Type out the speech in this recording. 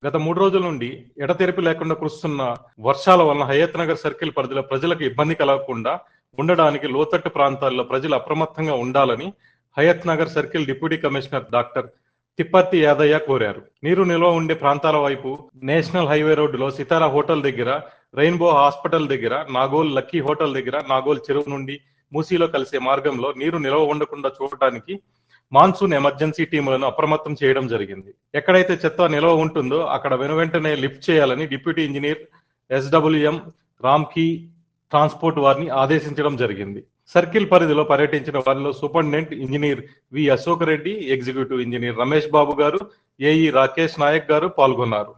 గత 3 రోజుల నుండి ఎడతెరిపి లేకుండా కురుస్తున్న వర్షాల వలన హయత్ నగర్ సర్కిల్ పరిధిలో ప్రజలకు ఇబ్బంది కలగకుండా ఉండడానికి లోతట్టు ప్రాంతాల్లో ప్రజలు అప్రమత్తంగా ఉండాలని Hayath Nagar circle deputy commissioner doctor Tipparthi Yadaiah కోరారు. నీరు నిల్వ ఉండే ప్రాంతాల వైపు నేషనల్ హైవే రోడ్డులో సితారా హోటల్ దగ్గర, రెయిన్బో హాస్పిటల్ దగ్గర, నాగోల్ లక్కీ హోటల్ దగ్గర, నాగోల్ చెరువు నుండి మూసీలో కలిసే మార్గంలో నీరు నిల్వ ఉండకుండా చూడటానికి మాన్సూన్ ఎమర్జెన్సీ టీములను అప్రమత్తం చేయడం జరిగింది. ఎక్కడైతే చెత్త నిల్వ ఉంటుందో అక్కడ వెనువెంటనే లిఫ్ట్ చేయాలని deputy engineer SWM Ramky transport వారిని ఆదేశించడం జరిగింది. సర్కిల్ పరిధిలో పర్యటించిన వారిలో superintendent engineer V Ashok Reddy, executive engineer Ramesh Babu garu, AE Rakesh Naik గారు పాల్గొన్నారు.